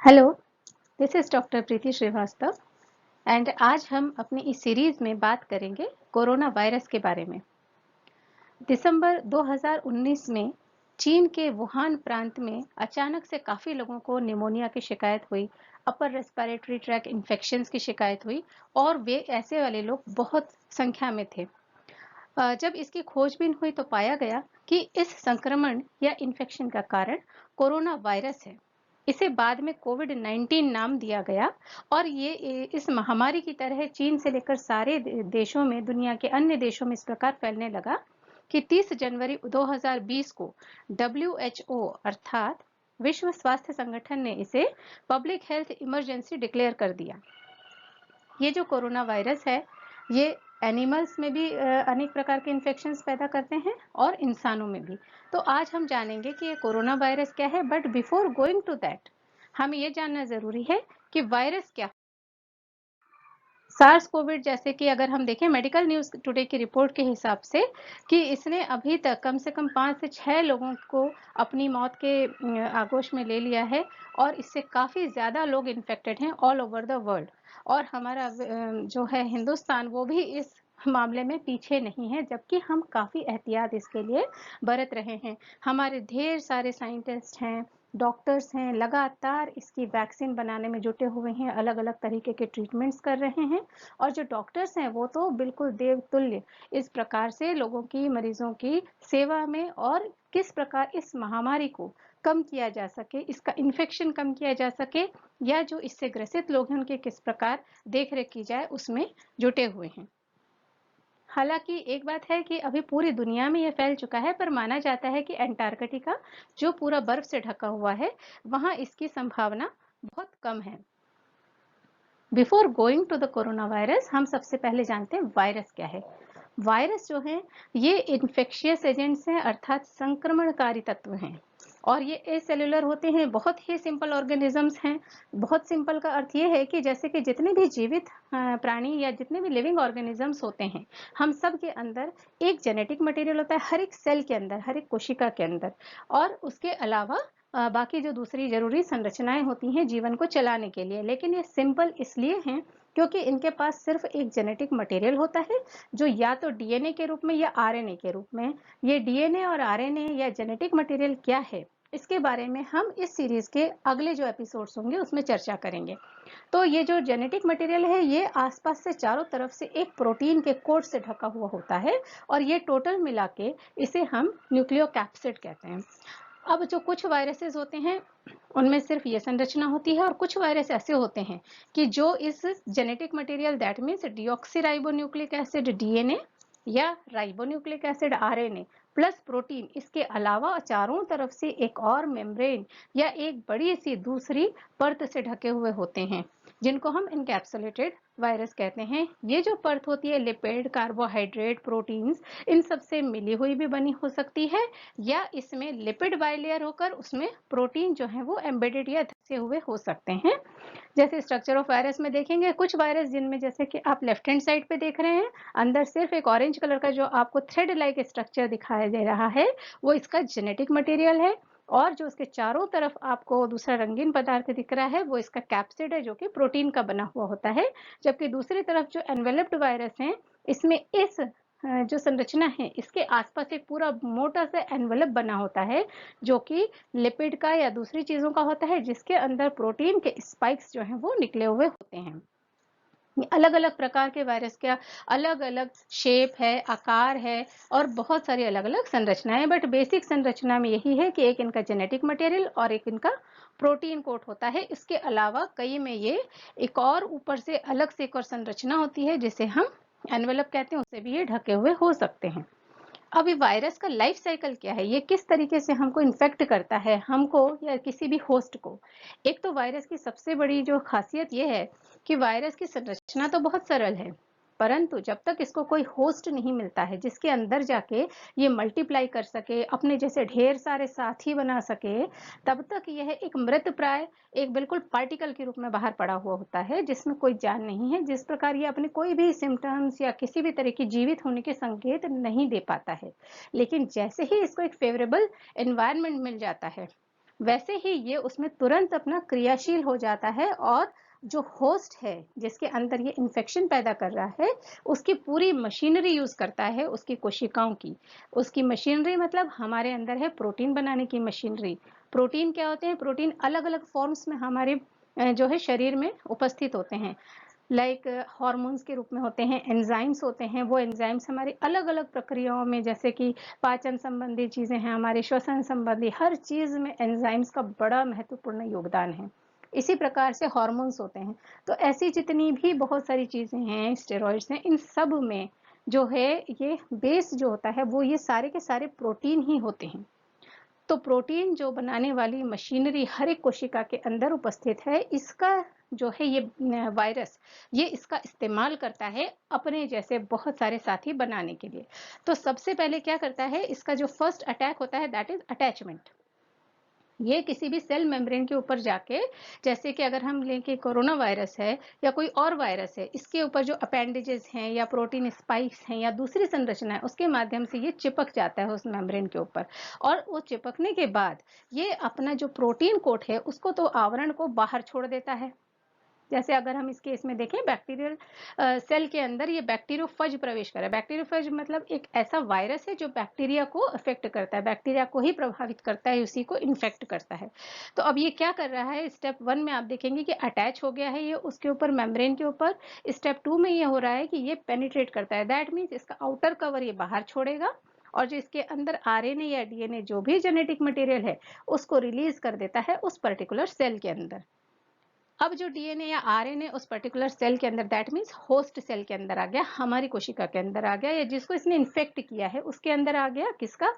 Hello, this is doctor Preeti Srivastava and आज हम अपनी इस सीरीज़ में बात करेंगे कोरोना वायरस के बारे में। दिसंबर 2019 में चीन के वुहान प्रांत में अचानक से काफ़ी लोगों को निमोनिया की शिकायत हुई, अपर रेस्पिरेटरी ट्रैक इन्फेक्शंस की शिकायत हुई और वे ऐसे वाले लोग बहुत संख्या में थे। जब इसकी खोजबीन हुई तो पाया गया कि इस संक्रमण या इन्फेक्शन का कारण कोरोना वायरस है। इसे बाद में कोविड-19 नाम दिया गया और ये इस महामारी की तरह चीन से लेकर सारे देशों में, दुनिया के अन्य देशों में इस प्रकार फैलने लगा कि 30 जनवरी 2020 को डब्ल्यूएचओ अर्थात विश्व स्वास्थ्य संगठन ने इसे पब्लिक हेल्थ इमरजेंसी डिक्लेयर कर दिया। ये जो कोरोना वायरस है, ये एनिमल्स में भी अनेक प्रकार के इन्फेक्शंस पैदा करते हैं और इंसानों में भी। तो आज हम जानेंगे कि ये कोरोना वायरस क्या है, but before going to that हमें ये जानना जरूरी है कि वायरस क्या। सार्स कोविड जैसे कि अगर हम देखें मेडिकल न्यूज टुडे की रिपोर्ट के हिसाब से कि इसने अभी तक कम से कम 5 से 6 लोगों को अपनी मौत के आगोश में ले लिया है और इससे काफ़ी ज़्यादा लोग इन्फेक्टेड हैं ऑल ओवर द वर्ल्ड। और हमारा जो है हिंदुस्तान, वो भी इस मामले में पीछे नहीं है, जबकि हम काफ़ी एहतियात इसके लिए बरत रहे हैं। हमारे ढेर सारे साइंटिस्ट हैं, डॉक्टर्स हैं, लगातार इसकी वैक्सीन बनाने में जुटे हुए हैं, अलग अलग तरीके के ट्रीटमेंट्स कर रहे हैं और जो डॉक्टर्स हैं वो तो बिल्कुल देवतुल्य इस प्रकार से लोगों की, मरीजों की सेवा में और किस प्रकार इस महामारी को कम किया जा सके, इसका इन्फेक्शन कम किया जा सके या जो इससे ग्रसित लोग हैं उनके किस प्रकार देख रेख की जाए, उसमें जुटे हुए हैं। हालांकि एक बात है कि अभी पूरी दुनिया में यह फैल चुका है, पर माना जाता है कि अंटार्कटिका जो पूरा बर्फ से ढका हुआ है, वहां इसकी संभावना बहुत कम है। Before going to the corona virus, हम सबसे पहले जानते हैं वायरस क्या है। वायरस जो है ये इन्फेक्शियस एजेंट्स हैं, अर्थात संक्रमणकारी तत्व हैं और ये एसेलुलर होते हैं, बहुत ही सिंपल ऑर्गेनिजम्स हैं। बहुत सिंपल का अर्थ ये है कि जैसे कि जितने भी जीवित प्राणी या जितने भी लिविंग ऑर्गेनिजम्स होते हैं, हम सब के अंदर एक जेनेटिक मटेरियल होता है, हर एक सेल के अंदर, हर एक कोशिका के अंदर, और उसके अलावा बाकी जो दूसरी जरूरी संरचनाएं होती हैं जीवन को चलाने के लिए। लेकिन ये सिंपल इसलिए हैं क्योंकि इनके पास सिर्फ एक जेनेटिक मटेरियल होता है जो या तो डीएनए के रूप में या आरएनए के रूप में। ये डीएनए और आरएनए या जेनेटिक मटेरियल क्या है, इसके बारे में हम इस सीरीज के अगले जो एपिसोड्स होंगे उसमें चर्चा करेंगे। तो ये जो जेनेटिक मटेरियल है ये आसपास से चारों तरफ से एक प्रोटीन के कोट से ढका हुआ होता है और ये टोटल मिला के इसे हम न्यूक्लियोकैप्सिड कहते हैं। अब जो कुछ वायरसेस होते हैं उनमें सिर्फ ये संरचना होती है और कुछ वायरस ऐसे होते हैं कि जो इस genetic material, that means deoxyribonucleic acid DNA या ribonucleic acid RNA plus protein, इसके अलावा चारों तरफ से एक और मेम्ब्रेन या एक बड़ी सी दूसरी परत से ढके हुए होते हैं जिनको हम इनकैप्सुलेटेड वायरस कहते हैं। ये जो परत होती है लिपिड, कार्बोहाइड्रेट, प्रोटीन्स, इन सब से मिली हुई भी बनी हो सकती है या इसमें लिपिड बाइलेयर होकर उसमें प्रोटीन जो है वो एम्बेडेड या धसे हुए हो सकते हैं। जैसे स्ट्रक्चर ऑफ वायरस में देखेंगे, कुछ वायरस जिनमें जैसे कि आप लेफ्ट हैंड साइड पे देख रहे हैं, अंदर सिर्फ एक ऑरेंज कलर का जो आपको थ्रेड लाइक स्ट्रक्चर दिखाई दे रहा है वो इसका जेनेटिक मटेरियल है और जो उसके चारों तरफ आपको दूसरा रंगीन पदार्थ दिख रहा है वो इसका कैप्सिड है जो कि प्रोटीन का बना हुआ होता है। जबकि दूसरी तरफ जो एनवेलप्ड वायरस है, इसमें इस जो संरचना है इसके आसपास एक पूरा मोटा सा एनवेलप बना होता है जो कि लिपिड का या दूसरी चीजों का होता है, जिसके अंदर प्रोटीन के स्पाइक्स जो हैं वो निकले हुए होते हैं। अलग अलग प्रकार के वायरस का अलग अलग शेप है, आकार है और बहुत सारी अलग अलग संरचनाएं, बट बेसिक संरचना में यही है कि एक इनका जेनेटिक मटेरियल और एक इनका प्रोटीन कोट होता है। इसके अलावा कई में ये एक और ऊपर से अलग से एक और संरचना होती है जिसे हम एनवेलप कहते हैं, उससे भी ये ढके हुए हो सकते हैं। अब ये वायरस का लाइफ साइकिल क्या है, ये किस तरीके से हमको इन्फेक्ट करता है, हमको या किसी भी होस्ट को। एक तो वायरस की सबसे बड़ी जो खासियत ये है कि वायरस की संरचना तो बहुत सरल है, परंतु जब तक इसको कोई होस्ट नहीं मिलता है जिसके अंदर जाके ये मल्टीप्लाई कर सके, अपने जैसे ढेर सारे साथी बना सके, तब तक यह एक मृत प्राय, एक बिल्कुल पार्टिकल के रूप में बाहर पड़ा हुआ होता है जिसमें कोई जान नहीं है। जिस प्रकार ये अपने कोई भी सिम्टम्स या किसी भी तरह की जीवित होने के संकेत नहीं दे पाता है, लेकिन जैसे ही इसको एक फेवरेबल एनवायरनमेंट मिल जाता है, वैसे ही ये उसमें तुरंत अपना क्रियाशील हो जाता है और जो होस्ट है जिसके अंदर ये इन्फेक्शन पैदा कर रहा है, उसकी पूरी मशीनरी यूज करता है उसकी कोशिकाओं की। उसकी मशीनरी मतलब हमारे अंदर है प्रोटीन बनाने की मशीनरी। प्रोटीन क्या होते हैं? प्रोटीन अलग अलग फॉर्म्स में हमारे जो है शरीर में उपस्थित होते हैं। लाइक हार्मोन्स के रूप में होते हैं, एंजाइम्स होते हैं। वो एंजाइम्स हमारी अलग अलग प्रक्रियाओं में, जैसे कि पाचन संबंधी चीजें हैं, हमारे श्वसन संबंधी, हर चीज में एंजाइम्स का बड़ा महत्वपूर्ण योगदान है। इसी प्रकार से हार्मोन्स होते हैं। तो ऐसी जितनी भी बहुत सारी चीजें हैं, स्टेरॉइड्स हैं, इन सब में जो है ये बेस जो होता है वो ये सारे के सारे प्रोटीन ही होते हैं। तो प्रोटीन जो बनाने वाली मशीनरी हर एक कोशिका के अंदर उपस्थित है, इसका जो है ये वायरस, ये इसका इस्तेमाल करता है अपने जैसे बहुत सारे साथी बनाने के लिए। तो सबसे पहले क्या करता है, इसका जो फर्स्ट अटैक होता है दैट इज अटैचमेंट। ये किसी भी सेल मेम्ब्रेन के ऊपर जाके, जैसे कि अगर हम लें कि कोरोना वायरस है या कोई और वायरस है, इसके ऊपर जो अपेंडेजेस हैं या प्रोटीन स्पाइक्स हैं या दूसरी संरचना है, उसके माध्यम से ये चिपक जाता है उस मेम्ब्रेन के ऊपर। और वो चिपकने के बाद ये अपना जो प्रोटीन कोट है उसको तो आवरण को बाहर छोड़ देता है। जैसे अगर हम इस केस में देखें, बैक्टीरियल सेल के अंदर ये बैक्टीरियोफज प्रवेश कर रहा है। बैक्टीरियोफज मतलब एक ऐसा वायरस है जो बैक्टीरिया को अफेक्ट करता है, बैक्टीरिया को ही प्रभावित करता है, उसी को इन्फेक्ट करता है। तो अब ये क्या कर रहा है, स्टेप 1 में आप देखेंगे कि अटैच हो गया है ये उसके ऊपर, मेम्ब्रेन के ऊपर। स्टेप 2 में ये हो रहा है कि ये पेनिट्रेट करता है, दैट मीन्स इसका आउटर कवर ये बाहर छोड़ेगा और जो इसके अंदर आरएनए या डीएनए जो भी जेनेटिक मटेरियल है उसको रिलीज कर देता है उस पर्टिकुलर सेल के अंदर। अब जो डीएनए या आरएनए उस पर्टिकुलर सेल के अंदर, दैट मीन्स होस्ट सेल के अंदर आ गया, हमारी कोशिका के अंदर आ गया, या जिसको इसने इन्फेक्ट किया है उसके अंदर आ गया, किसका?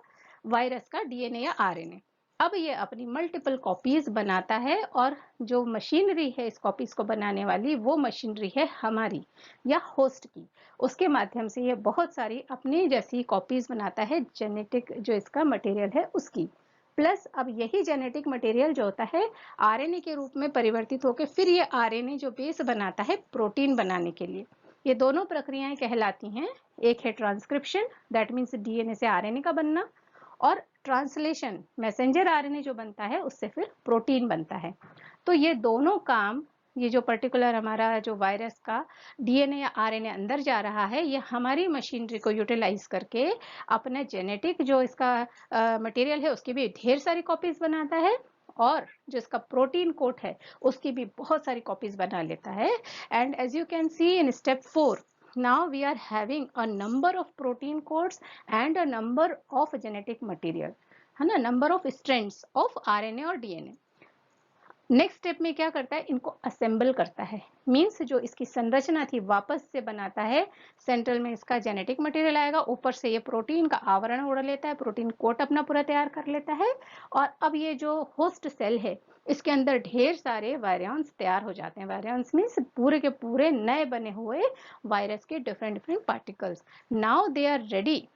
वायरस का डीएनए या आरएनए। अब ये अपनी मल्टीपल कॉपीज बनाता है और जो मशीनरी है इस कॉपीज को बनाने वाली, वो मशीनरी है हमारी या होस्ट की। उसके माध्यम से ये बहुत सारी अपनी जैसी कॉपीज बनाता है, जेनेटिक जो इसका मटेरियल है उसकी। प्लस अब यही जेनेटिक मटेरियल जो होता है आरएनए के रूप में परिवर्तित होकर फिर ये आरएनए जो बेस बनाता है प्रोटीन बनाने के लिए। ये दोनों प्रक्रियाएं कहलाती हैं, एक है ट्रांसक्रिप्शन, दैट मीन्स डीएनए से आरएनए का बनना, और ट्रांसलेशन, मैसेंजर आरएनए जो बनता है उससे फिर प्रोटीन बनता है। तो ये दोनों काम, ये जो पर्टिकुलर हमारा जो वायरस का डीएनए या आरएनए अंदर जा रहा है, ये हमारी मशीनरी को यूटिलाइज करके अपने जेनेटिक जो इसका मटेरियल है उसकी भी ढेर सारी कॉपीज बनाता है, और जो इसका प्रोटीन कोट है उसकी भी बहुत सारी कॉपीज बना लेता है। And as you can see in step 4, now we are having a number of protein codes and a number of genetic material, है ना, number of strands of RNA और डीएनए। नेक्स्ट स्टेप में क्या करता है, इनको असेंबल करता है, मीन्स जो इसकी संरचना थी वापस से बनाता है। सेंट्रल में इसका जेनेटिक मटेरियल आएगा, ऊपर से ये प्रोटीन का आवरण ओढ़ लेता है, प्रोटीन कोट अपना पूरा तैयार कर लेता है, और अब ये जो होस्ट सेल है इसके अंदर ढेर सारे वायरन्स तैयार हो जाते हैं। वायरन्स मीन्स पूरे के पूरे नए बने हुए वायरस के different different particles. Now they are ready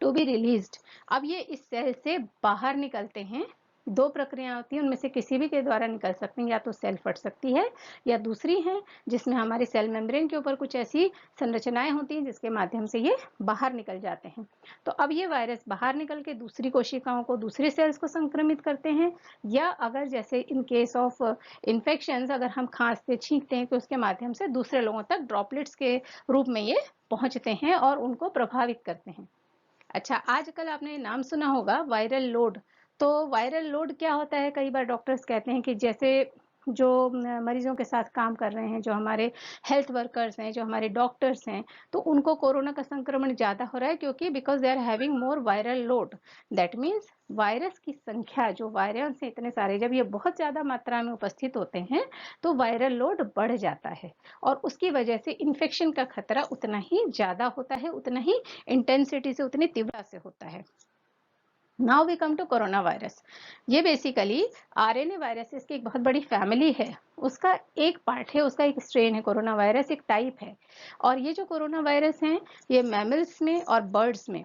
to be released. अब ये इस सेल से बाहर निकलते हैं। दो प्रक्रिया होती हैं, उनमें से किसी भी के द्वारा निकल सकते हैं, या तो सेल फट सकती है, या दूसरी है जिसमें हमारे सेल मेम्ब्रेन के ऊपर कुछ ऐसी संरचनाएं होती हैं जिसके माध्यम से ये बाहर निकल जाते हैं। तो अब ये वायरस बाहर निकल के दूसरी कोशिकाओं को, दूसरे सेल्स को संक्रमित करते हैं, या अगर जैसे इन केस ऑफ इन्फेक्शन अगर हम खांसते छींकते हैं तो उसके माध्यम से दूसरे लोगों तक ड्रॉपलेट्स के रूप में ये पहुंचते हैं और उनको प्रभावित करते हैं। अच्छा, आजकल आपने नाम सुना होगा वायरल लोड। तो वायरल लोड क्या होता है, कई बार डॉक्टर्स कहते हैं कि जैसे जो मरीजों के साथ काम कर रहे हैं, जो हमारे हेल्थ वर्कर्स हैं, जो हमारे डॉक्टर्स हैं, तो उनको कोरोना का संक्रमण ज्यादा हो रहा है, क्योंकि because they are having more viral load. That means virus की संख्या, जो वायरस हैं इतने सारे, जब ये बहुत ज्यादा मात्रा में उपस्थित होते हैं तो वायरल लोड बढ़ जाता है, और उसकी वजह से इन्फेक्शन का खतरा उतना ही ज्यादा होता है, उतना ही इंटेंसिटी से, उतनी तीव्रता से होता है। Now we come to corona virus. ये बेसिकली आरएनए वायरसेस की एक बहुत बड़ी फैमिली है, उसका एक पार्ट है, उसका एक स्ट्रेन है। कोरोना वायरस एक टाइप है, और ये जो कोरोना वायरस हैं ये मैमल्स में और बर्ड्स में,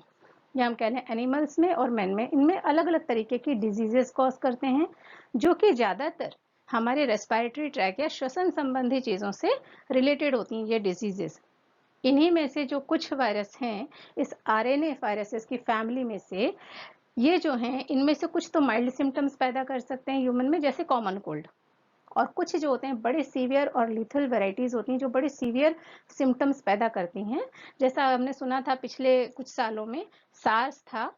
या हम कह लें एनिमल्स में और मैन में, इनमें अलग अलग तरीके की डिजीजेस कॉज करते हैं, जो कि ज्यादातर हमारे रेस्पिरेटरी ट्रैक या श्वसन संबंधी चीजों से रिलेटेड होती हैं ये डिजीजेस। इन्हीं में से जो कुछ वायरस हैं इस आरएनए वायरसेस की फैमिली में से, ये जो हैं इनमें से कुछ तो माइल्ड सिम्टम्स पैदा कर सकते हैं ह्यूमन में, जैसे कॉमन कोल्ड, और कुछ जो होते हैं बड़े सीवियर और लीथल वेराइटीज होती हैं जो बड़े सीवियर सिम्टम्स पैदा करती हैं। जैसा हमने सुना था पिछले कुछ सालों में सार्स था,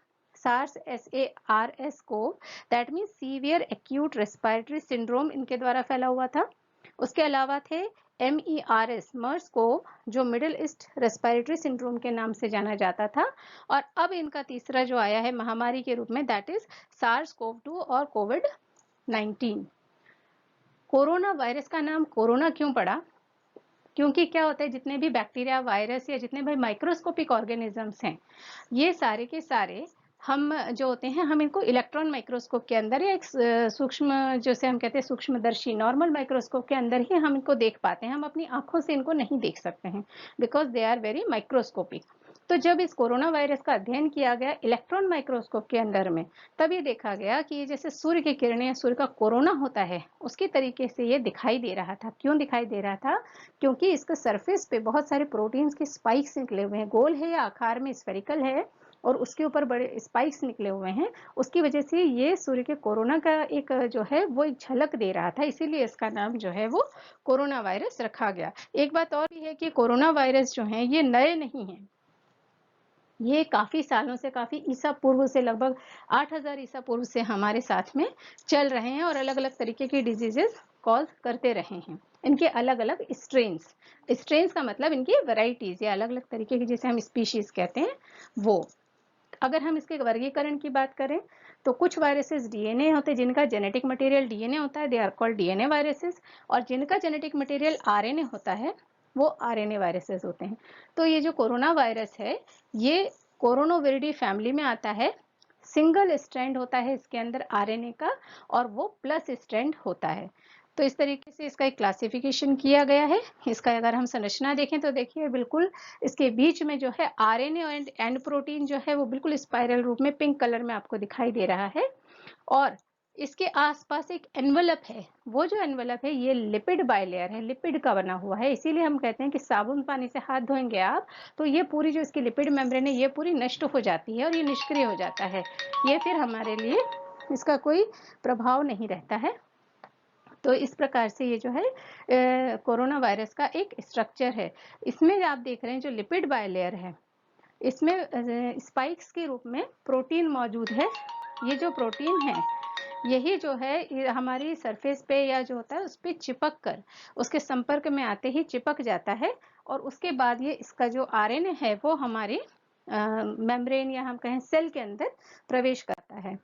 सार्स SARS को, that means severe acute respiratory syndrome इनके द्वारा फैला हुआ था। उसके अलावा थे MERS, मर्स को, जो मिडिल ईस्ट रेस्पिरेटरी सिंड्रोम के नाम से जाना जाता था। और अब इनका तीसरा जो आया है महामारी के रूप में, दैट इज SARS-CoV-2 और कोविड-19। कोरोना वायरस का नाम कोरोना क्यों पड़ा? क्योंकि क्या होता है, जितने भी बैक्टीरिया, वायरस या जितने भी माइक्रोस्कोपिक ऑर्गेनिजम्स हैं, ये सारे के सारे हम जो होते हैं, हम इनको इलेक्ट्रॉन माइक्रोस्कोप के अंदर या एक सूक्ष्म, जैसे हम कहते हैं सूक्ष्मदर्शी, नॉर्मल माइक्रोस्कोप के अंदर ही हम इनको देख पाते हैं। हम अपनी आंखों से इनको नहीं देख सकते हैं because they are very microscopic. तो जब इस कोरोना वायरस का अध्ययन किया गया इलेक्ट्रॉन माइक्रोस्कोप के अंदर में, तब ये देखा गया कि ये जैसे सूर्य की किरणें या सूर्य का कोरोना होता है उसकी तरीके से ये दिखाई दे रहा था। क्यों दिखाई दे रहा था? क्योंकि इसके सरफेस पे बहुत सारे प्रोटीन्स के स्पाइक्स निकले हुए हैं, गोल है या आकार में स्फेरिकल है, और उसके ऊपर बड़े स्पाइक्स निकले हुए हैं। उसकी वजह से ये सूर्य के कोरोना का एक जो है वो एक झलक दे रहा था, इसीलिए इसका नाम जो है वो कोरोना वायरस रखा गया। एक बात और भी है कि कोरोना वायरस जो है ये नए नहीं हैं, ये काफी सालों से, काफी ईसा पूर्व से, लगभग 8000 ईसा पूर्व से हमारे साथ में चल रहे हैं और अलग अलग तरीके की डिजीजेस कॉज करते रहे हैं। इनके अलग अलग स्ट्रेन्स, स्ट्रेन्स का मतलब इनकी वैरायटीज या अलग अलग तरीके की, जैसे हम स्पीशीज कहते हैं वो। अगर हम इसके वर्गीकरण की बात करें तो कुछ वायरसेस डीएनए होते हैं, जिनका जेनेटिक मटेरियल डीएनए होता है, they are called DNA viruses, और जिनका जेनेटिक मटेरियल आरएनए होता है वो आरएनए वायरसेस होते हैं। तो ये जो कोरोना वायरस है ये कोरोनाविरिडी फैमिली में आता है। सिंगल स्ट्रैंड होता है इसके अंदर आरएनए का, और वो प्लस स्ट्रैंड होता है। तो इस तरीके से इसका एक क्लासिफिकेशन किया गया है। इसका अगर हम संरचना देखें तो देखिए बिल्कुल इसके बीच में जो है आरएनए और एंड प्रोटीन जो है वो बिल्कुल स्पाइरल रूप में पिंक कलर में आपको दिखाई दे रहा है, और इसके आसपास एक एनवलप है। वो जो एनवलप है ये लिपिड बाइलेयर है, लिपिड का बना हुआ है। इसीलिए हम कहते हैं कि साबुन पानी से हाथ धोएंगे आप तो ये पूरी जो इसकी लिपिड मेम्ब्रेन है ये पूरी नष्ट हो जाती है और ये निष्क्रिय हो जाता है। ये फिर हमारे लिए इसका कोई प्रभाव नहीं रहता है। तो इस प्रकार से ये जो है कोरोना वायरस का एक स्ट्रक्चर है। इसमें आप देख रहे हैं जो लिपिड बाइलेयर है इसमें स्पाइक्स के रूप में प्रोटीन मौजूद है। ये जो प्रोटीन है यही जो है हमारी सरफेस पे या जो होता है उस पर चिपक कर, उसके संपर्क में आते ही चिपक जाता है, और उसके बाद ये इसका जो आरएनए है वो हमारी मेम्ब्रेन या हम कहें सेल के अंदर प्रवेश करता है।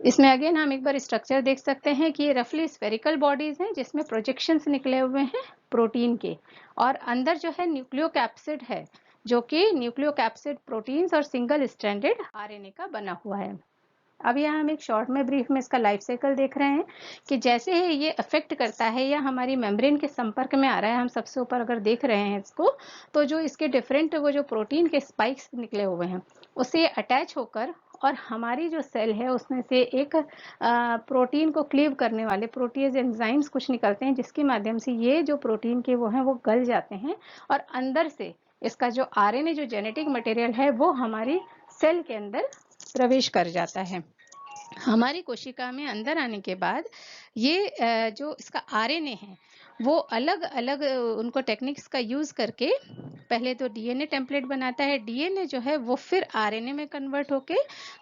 इसमें अगेन हम एक बार स्ट्रक्चर देख सकते हैं कि ये रफली स्फेरिकल बॉडीज हैं जिसमें प्रोजेक्शंस निकले हुए हैं प्रोटीन के, और अंदर जो है न्यूक्लियोकैप्सिड है जो कि न्यूक्लियोकैप्सिड प्रोटीन्स और सिंगल स्ट्रैंडेड आरएनए का बना हुआ है। अब यहाँ हम एक शॉर्ट में ब्रीफ में इसका लाइफ साइकिल देख रहे हैं कि जैसे ही ये अफेक्ट करता है या हमारी मेम्ब्रेन के संपर्क में आ रहा है, हम सबसे ऊपर अगर देख रहे हैं इसको, तो जो इसके डिफरेंट वो जो प्रोटीन के स्पाइक्स निकले हुए हैं उससे अटैच होकर, और हमारी जो सेल है उसमें से एक प्रोटीन को क्लीव करने वाले प्रोटीज एंजाइम्स कुछ निकलते हैं, जिसके माध्यम से ये जो प्रोटीन के वो हैं वो गल जाते हैं, और अंदर से इसका जो आरएनए जो जेनेटिक मटेरियल है वो हमारी सेल के अंदर प्रवेश कर जाता है। हमारी कोशिका में अंदर आने के बाद ये जो इसका आरएनए है वो अलग अलग उनको टेक्निक्स का यूज करके पहले तो डीएनए टेम्पलेट बनाता है। डीएनए जो है वो फिर आरएनए में कन्वर्ट होके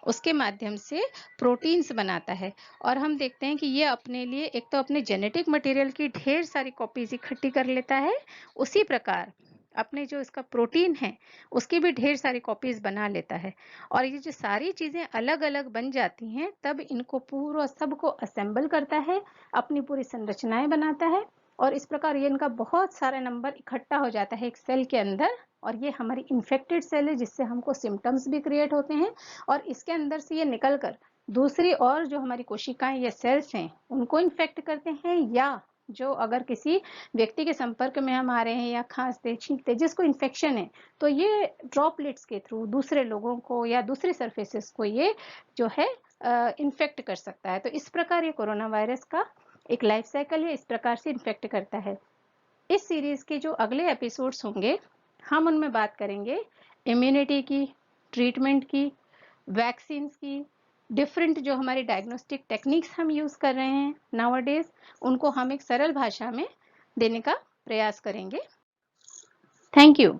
उसके माध्यम से प्रोटीन्स बनाता है, और हम देखते हैं कि ये अपने लिए एक तो अपने जेनेटिक मटेरियल की ढेर सारी कॉपीज इकट्ठी कर लेता है, उसी प्रकार अपने जो इसका प्रोटीन है उसकी भी ढेर सारी कॉपीज बना लेता है। और ये जो सारी चीजें अलग अलग बन जाती हैं तब इनको पूरा सबको असेंबल करता है, अपनी पूरी संरचनाएं बनाता है, और इस प्रकार ये इनका बहुत सारा नंबर इकट्ठा हो जाता है एक सेल के अंदर, और ये हमारी इन्फेक्टेड सेल है जिससे हमको सिम्टम्स भी क्रिएट होते हैं, और इसके अंदर से ये निकल कर दूसरी और जो हमारी कोशिकाएं या सेल्स हैं उनको इन्फेक्ट करते हैं, या जो अगर किसी व्यक्ति के संपर्क में हम आ रहे हैं या खांसते छींकते जिसको इन्फेक्शन है तो ये ड्रॉपलेट्स के थ्रू दूसरे लोगों को या दूसरी सरफेसेस को ये जो है इन्फेक्ट कर सकता है। तो इस प्रकार ये कोरोना वायरस का एक लाइफ साइकिल है, इस प्रकार से इन्फेक्ट करता है। इस सीरीज के जो अगले एपिसोड्स होंगे हम उनमें बात करेंगे इम्यूनिटी की, ट्रीटमेंट की, वैक्सीन्स की, डिफरेंट जो हमारे डायग्नोस्टिक टेक्निक्स हम यूज़ कर रहे हैं नाउअडेज़, उनको हम एक सरल भाषा में देने का प्रयास करेंगे। Thank you.